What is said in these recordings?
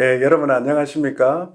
예, 여러분 안녕하십니까?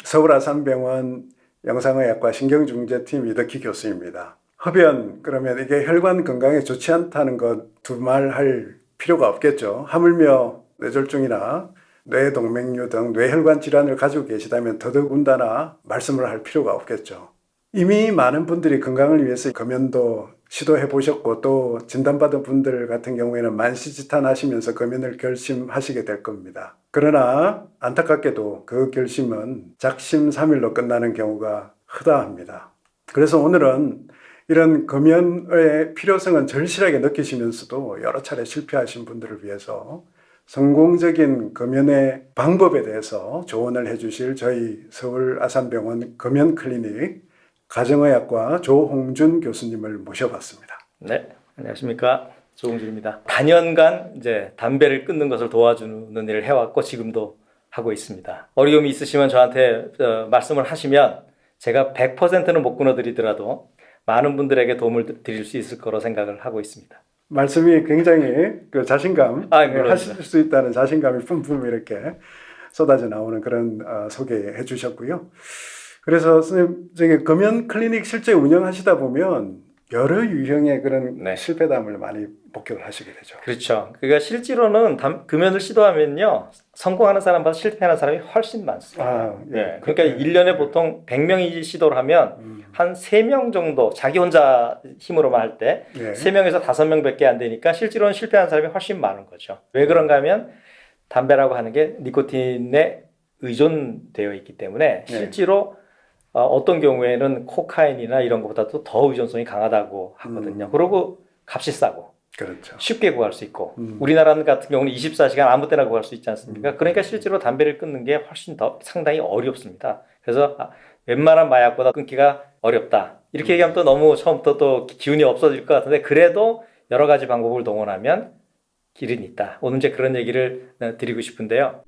서울 아산병원 영상의학과 신경중재팀 이덕희 교수입니다. 흡연, 그러면 이게 혈관 건강에 좋지 않다는 것 두말할 필요가 없겠죠. 하물며 뇌졸중이나 뇌동맥류 등 뇌혈관 질환을 가지고 계시다면 더더군다나 말씀을 할 필요가 없겠죠. 이미 많은 분들이 건강을 위해서 금연도 시도해 보셨고 또 진단받은 분들 같은 경우에는 만시지탄 하시면서 금연을 결심하시게 될 겁니다. 그러나 안타깝게도 그 결심은 작심삼일로 끝나는 경우가 허다합니다. 그래서 오늘은 이런 금연의 필요성은 절실하게 느끼시면서도 여러 차례 실패하신 분들을 위해서 성공적인 금연의 방법에 대해서 조언을 해주실 저희 서울 아산병원 금연클리닉 가정의학과 조홍준 교수님을 모셔봤습니다. 네, 안녕하십니까. 조홍준입니다. 단연간 이제 담배를 끊는 것을 도와주는 일을 해왔고 지금도 하고 있습니다. 어려움이 있으시면 저한테 말씀을 하시면 제가 100%는 못 끊어드리더라도 많은 분들에게 도움을 드릴 수 있을 거로 생각을 하고 있습니다. 말씀이 굉장히 그 자신감, 하실 수 있다는 자신감이 뿜뿜 이렇게 쏟아져 나오는 그런 소개해 주셨고요. 그래서 선생님, 저기 금연 클리닉 실제 운영하시다 보면 여러 유형의 그런 실패담을 많이 목격을 하시게 되죠. 그렇죠. 그러니까 실제로는 금연을 시도하면요, 성공하는 사람보다 실패하는 사람이 훨씬 많습니다. 그러니까 1년에 보통 100명이 시도를 하면 한 3명 정도 자기 혼자 힘으로만 할 때 3명에서 5명밖에 안 되니까 실제로는 실패하는 사람이 훨씬 많은 거죠. 왜 그런가 하면 담배라고 하는 게 니코틴에 의존되어 있기 때문에 실제로 어떤 경우에는 코카인이나 이런 것보다도 더 의존성이 강하다고 하거든요. 그리고 값이 싸고 그렇죠. 쉽게 구할 수 있고 우리나라 같은 경우는 24시간 아무 때나 구할 수 있지 않습니까? 그러니까 실제로 담배를 끊는 게 훨씬 더 상당히 어렵습니다. 그래서 웬만한 마약보다 끊기가 어렵다. 이렇게 얘기하면 또 너무 처음부터 또 기운이 없어질 것 같은데 그래도 여러 가지 방법을 동원하면 길은 있다. 오늘 이제 그런 얘기를 드리고 싶은데요.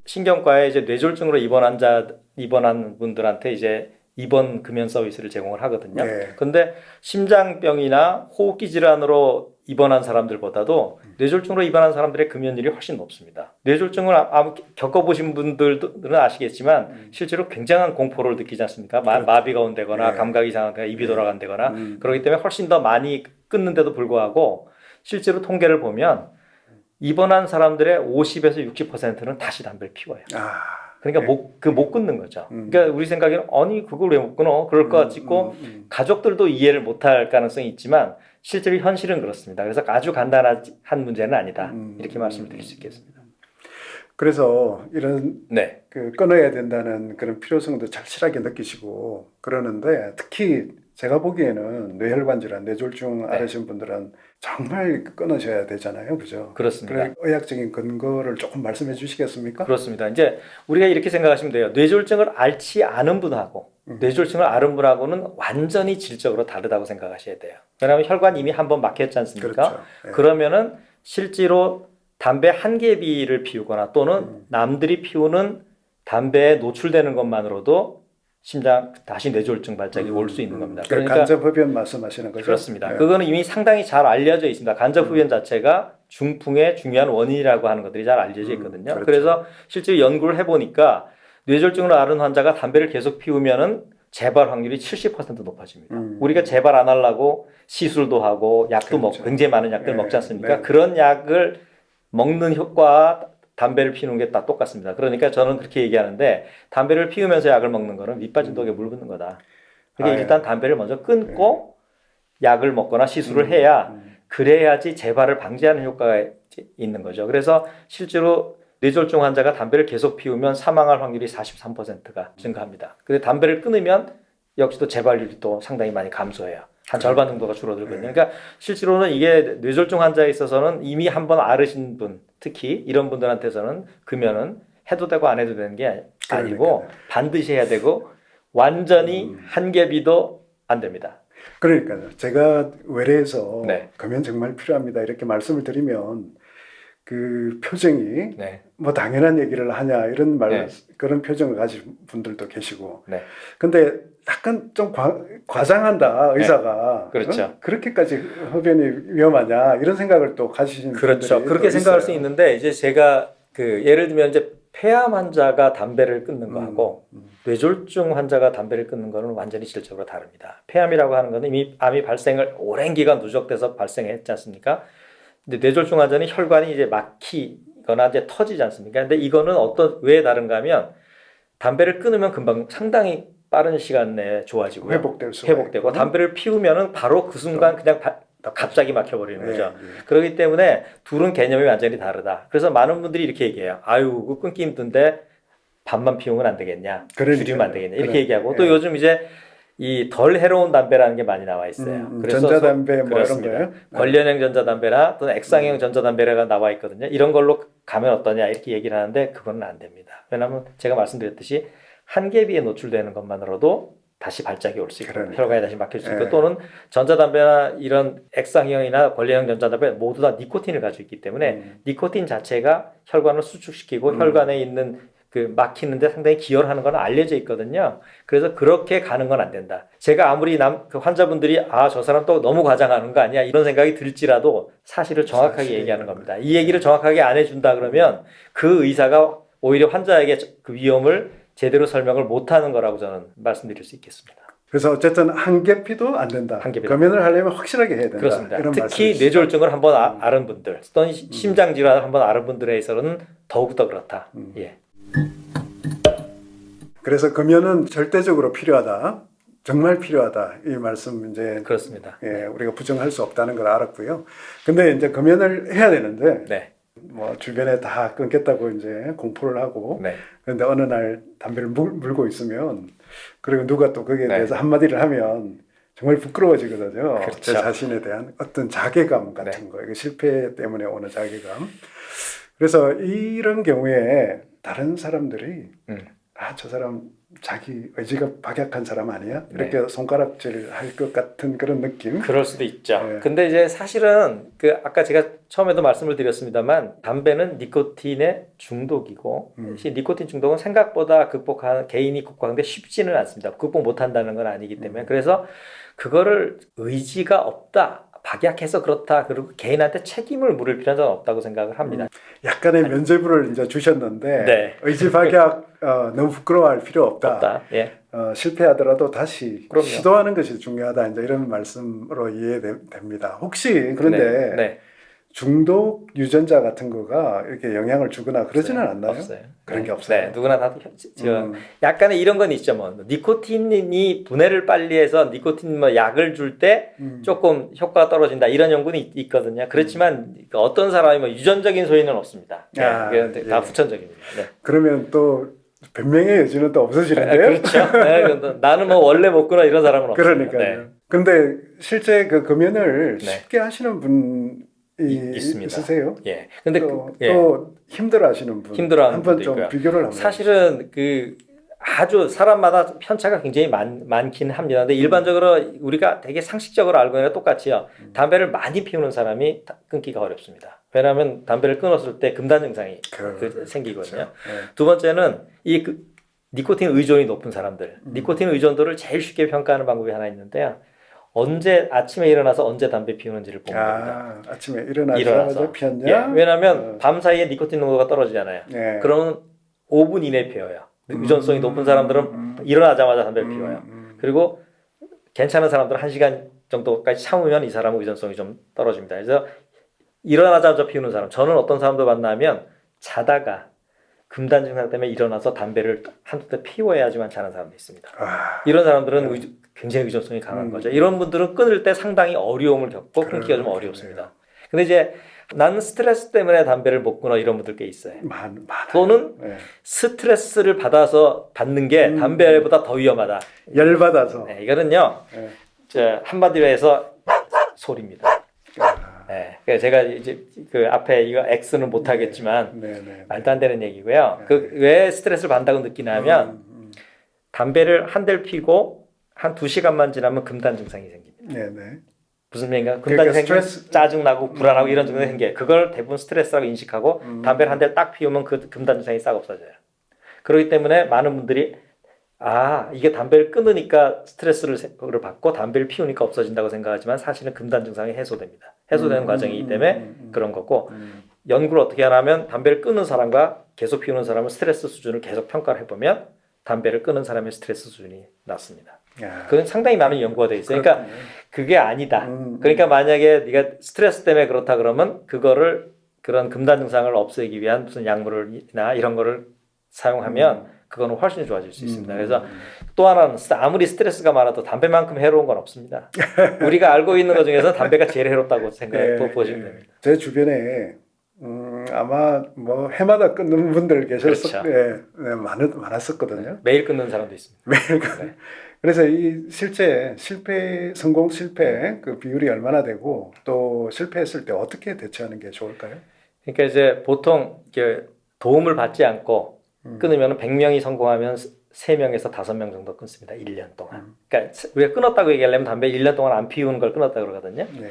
신경과에 이제 뇌졸중으로 입원한 분들한테 이제 입원 금연 서비스를 제공을 하거든요. 그런데 심장병이나 호흡기 질환으로 입원한 사람들보다도 뇌졸중으로 입원한 사람들의 금연율이 훨씬 높습니다. 뇌졸중을 아마 겪어보신 분들은 아시겠지만 실제로 굉장한 공포를 느끼지 않습니까? 마비가 온다거나 감각이 이상하거나 입이 돌아간다거나 그렇기 때문에 훨씬 더 많이 끊는데도 불구하고 실제로 통계를 보면 입원한 사람들의 50에서 60%는 다시 담배를 피워요. 그러니까 못 끊는 거죠. 그러니까 우리 생각에는 아니 그걸 왜 못 끊어? 그럴 것 같고 가족들도 이해를 못할 가능성이 있지만 실제로 현실은 그렇습니다. 그래서 아주 간단한 문제는 아니다. 이렇게 말씀을 드릴 수 있겠습니다. 그래서 이런 그 끊어야 된다는 그런 필요성도 절실하게 느끼시고 그러는데 특히 제가 보기에는 뇌혈관 질환, 뇌졸중 앓으신 분들은 정말 끊으셔야 되잖아요. 그죠? 그렇습니다. 의학적인 근거를 조금 말씀해 주시겠습니까? 그렇습니다. 이제 우리가 이렇게 생각하시면 돼요. 뇌졸중을 앓지 않은 분하고 뇌졸중을 앓은 분하고는 완전히 질적으로 다르다고 생각하셔야 돼요. 왜냐하면 혈관이 이미 한번 막혔지 않습니까? 그렇죠. 그러면은 실제로 담배 한 개비를 피우거나 또는 남들이 피우는 담배에 노출되는 것만으로도 심장 다시 뇌졸중 발작이 올 수 있는 겁니다. 그러니까 간접흡연 말씀하시는 거죠? 그렇습니다. 그거는 이미 상당히 잘 알려져 있습니다. 간접흡연 자체가 중풍의 중요한 원인이라고 하는 것들이 잘 알려져 있거든요. 그렇죠. 그래서 실제 연구를 해보니까 뇌졸중으로 앓은 환자가 담배를 계속 피우면은 재발 확률이 70% 높아집니다. 우리가 재발 안 하려고 시술도 하고 약도 먹고 굉장히 많은 약들 먹지 않습니까? 그런 약을 먹는 효과와 담배를 피우는 게 다 똑같습니다. 그러니까 저는 그렇게 얘기하는데 담배를 피우면서 약을 먹는 거는 밑빠진 독에 물 붓는 거다. 그러니까 일단 담배를 먼저 끊고 약을 먹거나 시술을 해야 그래야지 재발을 방지하는 효과가 있는 거죠. 그래서 실제로 뇌졸중 환자가 담배를 계속 피우면 사망할 확률이 43%가 증가합니다. 근데 담배를 끊으면 역시도 재발률이 또 상당히 많이 감소해요. 한 절반 정도가 줄어들거든요. 그러니까 실제로는 이게 뇌졸중 환자에 있어서는 이미 한번 앓으신 분, 특히 이런 분들한테서는 금연은 해도 되고 안 해도 되는 게 아니고 반드시 해야 되고 완전히 한 개비도 안 됩니다. 그러니까요. 제가 외래에서 금연 정말 필요합니다 이렇게 말씀을 드리면 그 표정이 뭐 당연한 얘기를 하냐 이런 그런 표정을 가진 분들도 계시고 근데 약간 좀 과장한다 의사가. 그렇죠. 그렇게까지 흡연이 위험하냐 이런 생각을 또 가지시는 그렇죠. 분들이 그렇게 생각할 수 있는데 이제 제가 그 예를 들면 이제 폐암 환자가 담배를 끊는 거하고 뇌졸중 환자가 담배를 끊는 거는 완전히 질적으로 다릅니다. 폐암이라고 하는 거는 이미 암이 발생을 오랜 기간 누적돼서 발생했지 않습니까? 근데 뇌졸중 환자는 혈관이 이제 막히거나 이제 터지지 않습니까? 근데 이거는 왜 다른가 하면 담배를 끊으면 금방 상당히 빠른 시간 내에 좋아지고요. 회복되고 담배를 피우면은 바로 그 순간 그냥 갑자기 막혀버리는 거죠. 그렇기 때문에 둘은 개념이 완전히 다르다. 그래서 많은 분들이 이렇게 얘기해요. 아유, 그거 끊기 힘든데 밥만 피우면 안 되겠냐? 줄이면 안 되겠냐? 이렇게 얘기하고 또 요즘 이제 이 덜 해로운 담배라는 게 많이 나와 있어요. 그래서 전자담배 뭐 이런 그렇습니다. 거예요? 관련형 전자담배나 또는 액상형 전자담배가 나와 있거든요. 이런 걸로 가면 어떠냐 이렇게 얘기를 하는데 그건 안 됩니다. 왜냐하면 제가 말씀드렸듯이 한계비에 노출되는 것만으로도 다시 발작이 올 수 있고 혈관이 다시 막힐 수 있고 또는 전자담배나 이런 액상형이나 관련형 전자담배 모두 다 니코틴을 가지고 있기 때문에 니코틴 자체가 혈관을 수축시키고 혈관에 있는 그 막히는데 상당히 기여를 하는 건 알려져 있거든요. 그래서 그렇게 가는 건 안 된다. 제가 아무리 그 환자분들이 저 사람 또 너무 과장하는 거 아니야 이런 생각이 들지라도 사실을 정확하게 얘기하는 겁니다. 이 얘기를 정확하게 안 해준다 그러면 그 의사가 오히려 환자에게 그 위험을 제대로 설명을 못하는 거라고 저는 말씀드릴 수 있겠습니다. 그래서 어쨌든 한계피도 안 된다. 검연을 하려면 확실하게 해야 된다. 그렇습니다. 이런 특히 뇌졸중을 한번 앓은 분들 또는 심장 질환을 한번 앓은 분들에서는 더욱더 그렇다. 예. 그래서 검연은 절대적으로 필요하다. 정말 필요하다. 이 말씀 이제 그렇습니다. 예, 우리가 부정할 수 없다는 걸 알았고요. 근데 이제 검연을 해야 되는데 네. 뭐 주변에 다 끊겠다고 이제 공포를 하고 네. 그런데 어느 날 담배를 물고 있으면 그리고 누가 또 거기에 대해서 한마디를 하면 정말 부끄러워지거든요. 그렇죠. 제 자신에 대한 어떤 자괴감 같은 거, 이거 실패 때문에 오는 자괴감. 그래서 이런 경우에 다른 사람들이 저 사람 자기 의지가 박약한 사람 아니야? 이렇게 손가락질 할 것 같은 그런 느낌? 그럴 수도 있죠. 근데 이제 사실은 그 아까 제가 처음에도 말씀을 드렸습니다만 담배는 니코틴의 중독이고 니코틴 중독은 생각보다 개인이 극복하는데 쉽지는 않습니다. 극복 못한다는 건 아니기 때문에 그래서 그거를 의지가 없다. 박약해서 그렇다. 그리고 개인한테 책임을 물을 필요는 없다고 생각을 합니다. 약간의 면죄부를 이제 주셨는데 의지 박약 너무 부끄러워할 필요 없다. 예. 실패하더라도 다시 그럼요. 시도하는 것이 중요하다. 이제 이런 말씀으로 이해됩니다. 혹시 그런데 중독 유전자 같은 거가 이렇게 영향을 주거나 그러지는 않나요? 없어요. 그런 게 없어요. 네, 누구나 다 약간의 이런 건 있죠. 뭐 니코틴이 분해를 빨리 해서 니코틴 뭐 약을 줄 때 조금 효과가 떨어진다 이런 연구는 있거든요. 그렇지만 어떤 사람이 뭐 유전적인 소인은 없습니다. 다 후천적입니다. 네. 그러면 또 변명의 여지는 또 없어지는데요? 그렇죠. 나는 뭐 원래 먹구나 이런 사람은 없어요. 그러니까요. 근데 실제 그 검연을 쉽게 하시는 분이 있습니다. 있으세요? 예. 근데 또 힘들어하시는 분, 한번 좀 비교를 한번. 사실은 아주 사람마다 편차가 굉장히 많긴 합니다. 근데 일반적으로 우리가 되게 상식적으로 알고 있는 건 똑같이요. 담배를 많이 피우는 사람이 끊기가 어렵습니다. 왜냐하면 담배를 끊었을 때 금단 증상이 생기거든요. 두 번째는 니코틴 의존이 높은 사람들, 니코틴 의존도를 제일 쉽게 평가하는 방법이 하나 있는데요. 언제 아침에 일어나서 언제 담배 피우는지를 보면 됩니다. 아침에 일어나서 피웠냐? 예, 왜냐하면 밤 사이에 니코틴 농도가 떨어지잖아요. 그러면 5분 이내에 피워요. 의존성이 높은 사람들은 일어나자마자 담배를 피워요. 그리고 괜찮은 사람들은 1시간 정도까지 참으면 이 사람은 의존성이 좀 떨어집니다. 그래서 일어나자마자 피우는 사람, 저는 어떤 사람도 만나면 자다가 금단 증상 때문에 일어나서 담배를 한두 대 피워야지만 자는 사람도 있습니다. 이런 사람들은 굉장히 의존성이 강한 거죠. 이런 분들은 끊을 때 상당히 어려움을 겪고 끊기가 좀 어렵습니다. 근데 이제 나는 스트레스 때문에 담배를 못 끊어 이런 분들 꽤 있어요. 또는 스트레스를 받는 게 담배보다 더 위험하다. 열받아서. 이거는요. 한마디로 해서 소리입니다. 제가 이제 그 앞에 이거 X는 못 하겠지만 말도 안 되는 얘기고요. 왜 스트레스를 받는다고 느끼냐면 담배를 한 대를 피고 한 2시간만 지나면 금단 증상이 생깁니다. 무슨 얘기인가? 금단이 생기면 짜증나고 불안하고 이런 증상이 생겨요. 그걸 대부분 스트레스라고 인식하고 담배를 한 대를 딱 피우면 그 금단 증상이 싹 없어져요. 그렇기 때문에 많은 분들이 이게 담배를 끊으니까 스트레스를 받고 담배를 피우니까 없어진다고 생각하지만 사실은 금단 증상이 해소됩니다. 해소되는 과정이기 때문에 그런 거고 연구를 어떻게 하냐면 담배를 끊는 사람과 계속 피우는 사람은 스트레스 수준을 계속 평가를 해보면 담배를 끊는 사람의 스트레스 수준이 낮습니다. 야, 그건 상당히 많은 연구가 돼 있어요. 그러니까 그렇군요. 그게 아니다. 그러니까 만약에 네가 스트레스 때문에 그렇다 그러면 그거를 그런 금단 증상을 없애기 위한 무슨 약물이나 이런 거를 사용하면 그거는 훨씬 좋아질 수 있습니다. 그래서 또 하나는 아무리 스트레스가 많아도 담배만큼 해로운 건 없습니다. 우리가 알고 있는 것 중에서 담배가 제일 해롭다고 생각해 보시면 됩니다. 제 주변에 아마 뭐 해마다 끊는 분들 계셨을 그렇죠. 많았었거든요. 매일 끊는 사람도 있습니다. 매일 네. 그래서 이 실제 성공 실패 그 비율이 얼마나 되고 또 실패했을 때 어떻게 대처하는 게 좋을까요? 그러니까 이제 보통 이렇게 도움을 받지 않고 끊으면 100명이 성공하면 3명에서 5명 정도 끊습니다. 1년 동안. 그러니까 우리가 끊었다고 얘기하려면 담배 1년 동안 안 피우는 걸 끊었다 그러거든요. 네.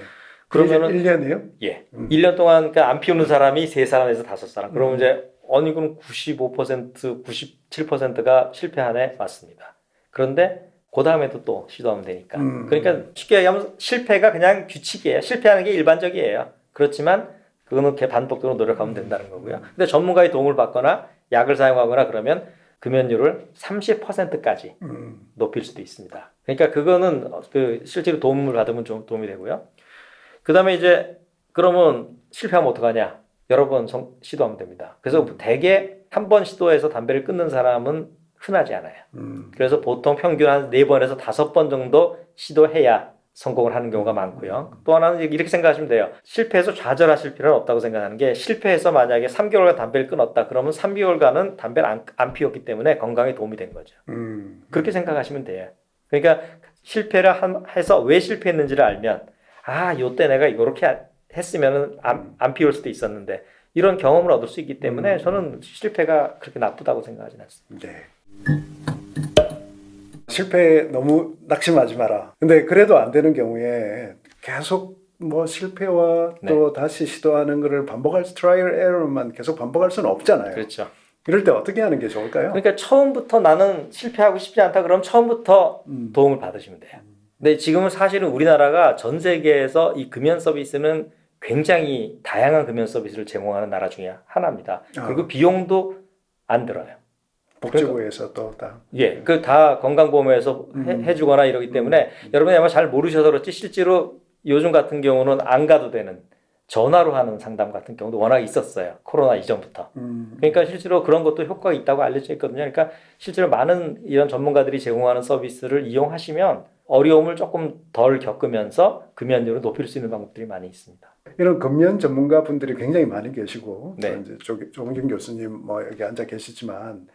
그러면은 1년이요? 예. 1년 동안 그러니까 안 피우는 사람이 3사람에서 5사람. 그러면 이제 어느 건 95%, 97%가 실패하네 맞습니다. 그런데 그 다음에도 또 시도하면 되니까. 그러니까 쉽게 얘기하면 실패가 그냥 규칙이에요. 실패하는 게 일반적이에요. 그렇지만 그거는 이렇게 반복적으로 노력하면 된다는 거고요. 근데 전문가의 도움을 받거나 약을 사용하거나 그러면 금연율을 30%까지 높일 수도 있습니다. 그러니까 그거는 그 실제로 도움을 받으면 좀 도움이 되고요. 그 다음에 이제 그러면 실패하면 어떡하냐? 여러 번 시도하면 됩니다. 그래서 대개 한 번 시도해서 담배를 끊는 사람은 흔하지 않아요. 그래서 보통 평균 한 4번에서 5번 정도 시도해야 성공을 하는 경우가 많고요. 또 하나는 이렇게 생각하시면 돼요. 실패해서 좌절하실 필요는 없다고 생각하는 게 실패해서 만약에 3개월간 담배를 끊었다. 그러면 3개월간은 담배를 안 피웠기 때문에 건강에 도움이 된 거죠. 그렇게 생각하시면 돼요. 그러니까 실패를 해서 왜 실패했는지를 알면 요때 내가 이렇게 했으면 안 피울 수도 있었는데 이런 경험을 얻을 수 있기 때문에 저는 실패가 그렇게 나쁘다고 생각하지는 않습니다. 네. 실패에 너무 낙심하지 마라. 근데 그래도 안 되는 경우에 계속 뭐 실패와 또 다시 시도하는 거를 반복할 트라이얼 에러만 계속 반복할 수는 없잖아요. 그렇죠. 이럴 때 어떻게 하는 게 좋을까요? 그러니까 처음부터 나는 실패하고 싶지 않다 그럼 처음부터 도움을 받으시면 돼요. 근데 지금은 사실은 우리나라가 전 세계에서 이 금연 서비스는 굉장히 다양한 금연 서비스를 제공하는 나라 중에 하나입니다. 그리고 비용도 안 들어요. 복지부에서 또 다. 예, 그 다 건강보험에서 해주거나 이러기 때문에 여러분이 아마 잘 모르셔서 그렇지 실제로 요즘 같은 경우는 안 가도 되는 전화로 하는 상담 같은 경우도 워낙 있었어요. 코로나 이전부터. 그러니까 실제로 그런 것도 효과가 있다고 알려져 있거든요. 그러니까 실제로 많은 이런 전문가들이 제공하는 서비스를 이용하시면 어려움을 조금 덜 겪으면서 금연율을 높일 수 있는 방법들이 많이 있습니다. 이런 금연 전문가 분들이 굉장히 많이 계시고 네. 이제 조홍준 교수님 뭐 여기 앉아 계시지만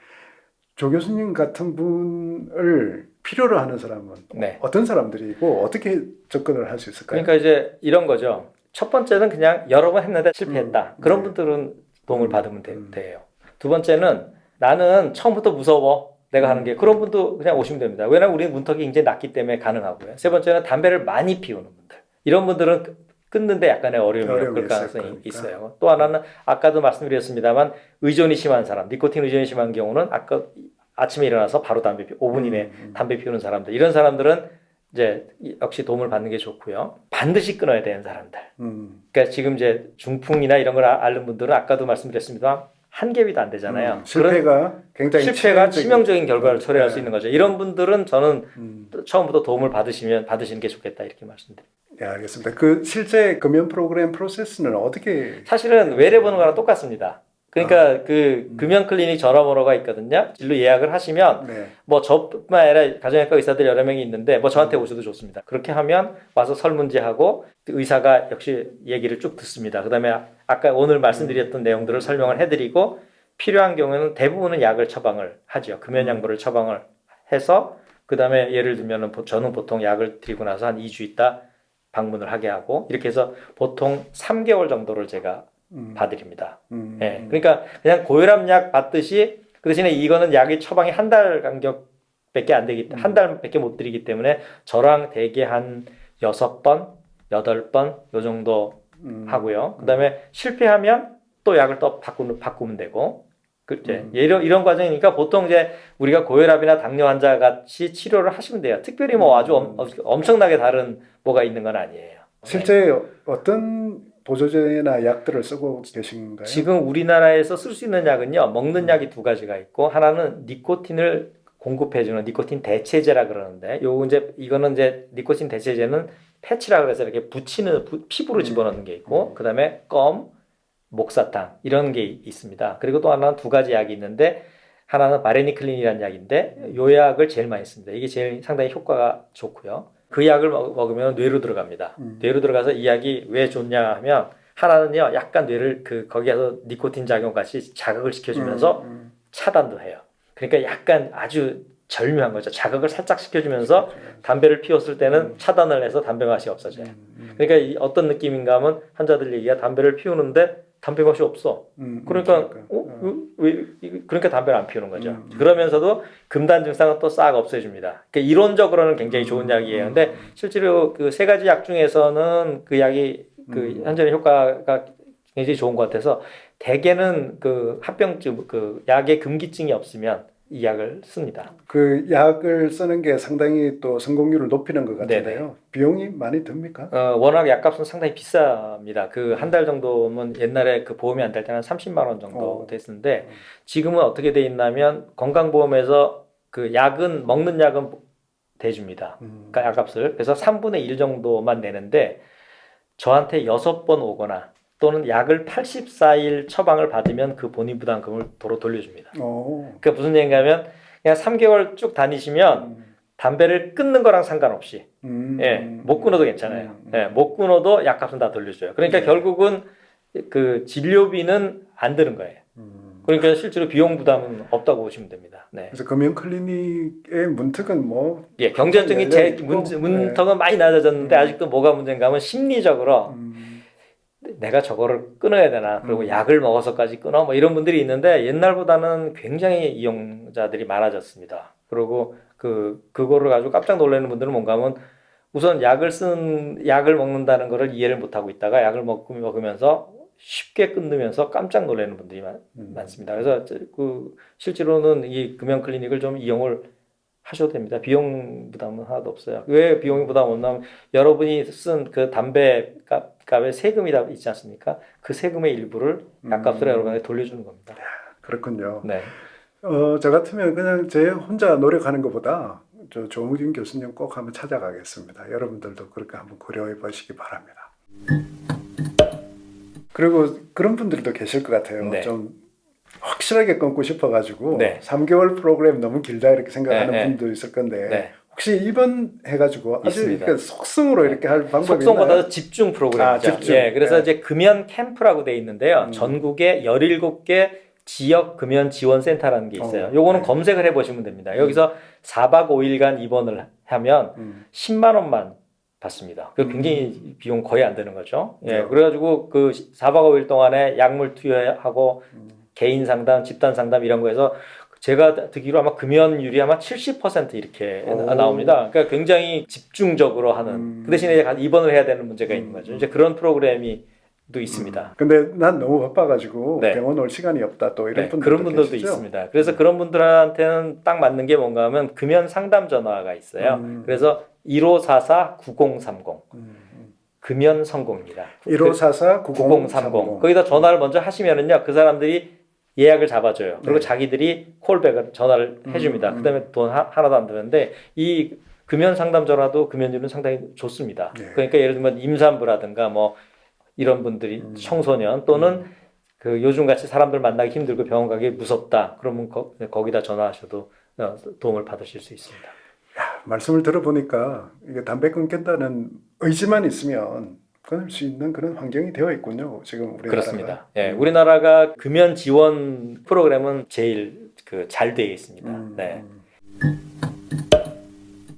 조 교수님 같은 분을 필요로 하는 사람은 어떤 사람들이고 어떻게 접근을 할 수 있을까요? 그러니까 이제 이런 거죠. 첫 번째는 그냥 여러 번 했는데 실패했다. 그런 분들은 도움을 받으면 돼요. 두 번째는 나는 처음부터 무서워. 내가 하는 게 그런 분도 그냥 오시면 됩니다. 왜냐하면 우리는 문턱이 굉장히 낮기 때문에 가능하고요. 세 번째는 담배를 많이 피우는 분들. 이런 분들은 끊는데 약간의 어려움이 겪을 가능성이 있어요. 또 하나는 아까도 말씀드렸습니다만 의존이 심한 사람, 니코틴 의존이 심한 경우는 아까 아침에 일어나서 바로 5분 이내 담배 피우는 사람들. 이런 사람들은 이제 역시 도움을 받는 게 좋고요. 반드시 끊어야 되는 사람들. 그러니까 지금 이제 중풍이나 이런 걸 앓는 분들은 아까도 말씀드렸습니다만 한 개비도 안 되잖아요. 실패가 굉장히 치명적인 결과를 초래할 수 있는 거죠. 이런 분들은 저는 처음부터 도움을 받으시는 게 좋겠다 이렇게 말씀드립니다. 네, 알겠습니다. 그 실제 금연 프로그램 프로세스는 어떻게? 사실은 외래 보는 거랑 똑같습니다. 그러니까 그 금연 클리닉 전화번호가 있거든요. 진료 예약을 하시면 뭐 저뿐만 아니라 가정의학과 의사들 여러 명이 있는데 뭐 저한테 오셔도 좋습니다. 그렇게 하면 와서 설문지하고 의사가 역시 얘기를 쭉 듣습니다. 그다음에 아까 오늘 말씀드렸던 내용들을 설명을 해드리고 필요한 경우에는 대부분은 약을 처방을 하죠. 금연 약물을 처방을 해서 그다음에 예를 들면은 저는 보통 약을 드리고 나서 한 2주 있다 방문을 하게 하고 이렇게 해서 보통 3개월 정도를 제가 봐드립니다. 예, 그러니까 그냥 고혈압약 받듯이 그 대신에 이거는 약의 처방이 한 달 간격밖에 안 되기 한 달밖에 못 드리기 때문에 저랑 대개 한 6번, 8번 요 정도 하고요. 그다음에 실패하면 또 약을 또 바꾸면 되고 이제 이런 과정이니까 보통 이제 우리가 고혈압이나 당뇨 환자 같이 치료를 하시면 돼요. 특별히 뭐 아주 엄청나게 다른 뭐가 있는 건 아니에요. 실제 어떤 보조제나 약들을 쓰고 계신가요? 지금 우리나라에서 쓸 수 있는 약은요, 먹는 약이 두 가지가 있고, 하나는 니코틴을 공급해주는 니코틴 대체제라 그러는데, 이거는 이제 니코틴 대체제는 패치라 그래서 이렇게 붙이는 피부로 집어넣는 게 있고, 그 다음에 껌, 목사탕 이런 게 있습니다. 그리고 또 하나는 두 가지 약이 있는데, 하나는 바레니클린이라는 약인데, 요 약을 제일 많이 씁니다. 이게 제일 상당히 효과가 좋고요. 그 약을 먹으면 뇌로 들어갑니다. 뇌로 들어가서 이 약이 왜 좋냐 하면, 하나는요, 약간 뇌를 거기에서 니코틴 작용 같이 자극을 시켜주면서 차단도 해요. 그러니까 약간 아주 절묘한 거죠. 자극을 살짝 시켜주면서 담배를 피웠을 때는 차단을 해서 담배 맛이 없어져요. 그러니까 어떤 느낌인가 하면 환자들 얘기가 담배를 피우는데 담배 맛이 없어. 그러니까 그러니까 담배를 안 피우는 거죠. 그러면서도 금단 증상은 또 싹 없애줍니다. 그러니까 이론적으로는 굉장히 좋은 약이에요. 근데 실제로 그 세 가지 약 중에서는 그 약이 그 현재는 효과가 굉장히 좋은 것 같아서 대개는 그 합병증 그 약에 금기증이 없으면 이 약을 씁니다. 그 약을 쓰는 게 상당히 또 성공률을 높이는 것 네네. 같은데요. 비용이 많이 듭니까? 워낙 약값은 상당히 비쌉니다. 그 한 달 정도면 옛날에 그 보험이 안 될 때는 30만 원 정도 됐는데 지금은 어떻게 돼 있냐면 건강보험에서 그 약은 먹는 약은 대줍니다. 그러니까 약값을. 그래서 3분의 1 정도만 내는데 저한테 6번 오거나 또는 약을 84일 처방을 받으면 그 본인 부담금을 도로 돌려줍니다. 그러니까 무슨 얘기인가 하면 그냥 3개월 쭉 다니시면 담배를 끊는 거랑 상관없이 예, 못 끊어도 괜찮아요. 예, 못 끊어도 약값은 다 돌려줘요. 그러니까 결국은 그 진료비는 안 드는 거예요. 그러니까 실제로 비용 부담은 없다고 보시면 됩니다. 네. 그래서 금연 클리닉의 문턱은 뭐 예, 경제적인 문턱은 많이 낮아졌는데 아직도 뭐가 문제인가 하면 심리적으로 내가 저거를 끊어야 되나 그리고 약을 먹어서까지 끊어 뭐 이런 분들이 있는데 옛날보다는 굉장히 이용자들이 많아졌습니다. 그리고 그거를 가지고 깜짝 놀라는 분들은 뭔가 하면 우선 약을 먹는다는 거를 이해를 못 하고 있다가 약을 먹으면서 쉽게 끊으면서 깜짝 놀라는 분들이 많습니다. 그래서 실제로는 이 금연 클리닉을 좀 이용을 하셔도 됩니다. 비용 부담은 하나도 없어요. 왜 비용 부담 없냐면 여러분이 쓴 그 담배 값에 세금이 다 있지 않습니까? 그 세금의 일부를 약값으로 여러분에게 돌려주는 겁니다. 그렇군요. 네. 저 같으면 그냥 제 혼자 노력하는 것보다 저 조홍진 교수님 꼭 한번 찾아가겠습니다. 여러분들도 그렇게 한번 고려해 보시기 바랍니다. 그리고 그런 분들도 계실 것 같아요. 네. 좀 확실하게 끊고 싶어가지고 네. 3개월 프로그램 너무 길다 이렇게 생각하는 네. 분도 있을 건데 네. 혹시 입원해가지고 아주 있습니다. 속성으로 이렇게 할 방법이 속성보다 있나요? 집중 프로그램이죠. 집중. 예, 그래서 네. 이제 금연 캠프라고 돼 있는데요. 전국에 17개 지역 금연 지원 센터라는 게 있어요. 요거는 검색을 해보시면 됩니다. 여기서 4박 5일간 입원을 하면 10만 원만 받습니다. 그 굉장히 비용 거의 안 되는 거죠. 예, 그래가지고 그 4박 5일 동안에 약물 투여하고 개인 상담, 집단 상담 이런 거에서 제가 듣기로 아마 금연율이 아마 70% 이렇게 나옵니다. 그러니까 굉장히 집중적으로 하는. 그 대신에 입원을 해야 되는 문제가 있는 거죠. 이제 그런 프로그램이 또 있습니다. 근데 난 너무 바빠가지고 네. 병원 올 시간이 없다 또 이런 네, 분들도 그런 분들도 계시죠? 있습니다. 그래서 그런 분들한테는 딱 맞는 게 뭔가 하면 금연 상담 전화가 있어요. 그래서 1544-9030 금연 성공입니다. 1544-9030 거기다 전화를 먼저 하시면은요 그 사람들이 예약을 잡아줘요. 그리고 자기들이 콜백을 전화를 해줍니다. 그다음에 돈 하나도 안 드는데 이 금연 상담 전화도 금연율은 상당히 좋습니다. 그러니까 예를 들면 임산부라든가 뭐 이런 분들이 청소년 또는 그 요즘 같이 사람들 만나기 힘들고 병원 가기 무섭다. 그러면 거기다 전화하셔도 도움을 받으실 수 있습니다. 말씀을 들어보니까 이게 담배 끊겠다는 의지만 있으면 끊을 수 있는 그런 환경이 되어 있군요. 지금 우리나라가. 그렇습니다. 예, 우리나라가 금연 지원 프로그램은 제일 잘 되어 있습니다. 네.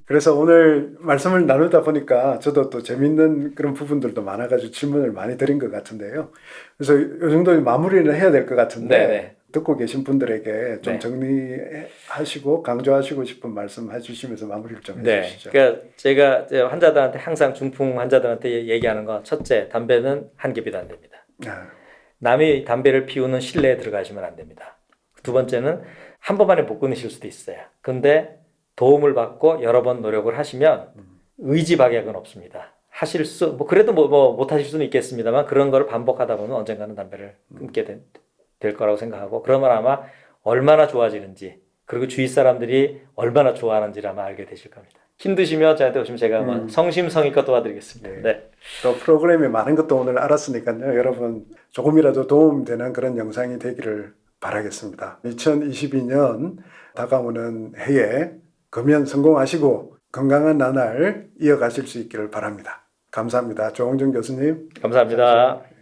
그래서 오늘 말씀을 나누다 보니까 저도 또 재밌는 그런 부분들도 많아가지고 질문을 많이 드린 것 같은데요. 그래서 이 정도 마무리를 해야 될 것 같은데 네네. 듣고 계신 분들에게 좀 네. 정리하시고 강조하시고 싶은 말씀 해주시면서 마무리를 좀 해주시죠. 그러니까 제가 환자들한테 항상 중풍 환자들한테 얘기하는 건 첫째, 담배는 한 겹이도 안 됩니다. 남이 담배를 피우는 실내에 들어가시면 안 됩니다. 두 번째는 한 번만에 못 끊으실 수도 있어요. 근데 도움을 받고 여러 번 노력을 하시면 의지박약은 없습니다. 하실 뭐 그래도 못 하실 수는 있겠습니다만 그런 거를 반복하다 보면 언젠가는 담배를 끊게 될 거라고 생각하고 그러면 아마 얼마나 좋아지는지 그리고 주위 사람들이 얼마나 좋아하는지를 아마 알게 되실 겁니다. 힘드시면 저한테 오시면 제가 뭐 성심성의껏 도와드리겠습니다. 네. 또 프로그램에 많은 것도 오늘 알았으니까요. 여러분 조금이라도 도움되는 그런 영상이 되기를 바라겠습니다. 2022년 다가오는 해에 금연 성공하시고 건강한 나날 이어가실 수 있기를 바랍니다. 감사합니다. 조홍준 교수님. 감사합니다.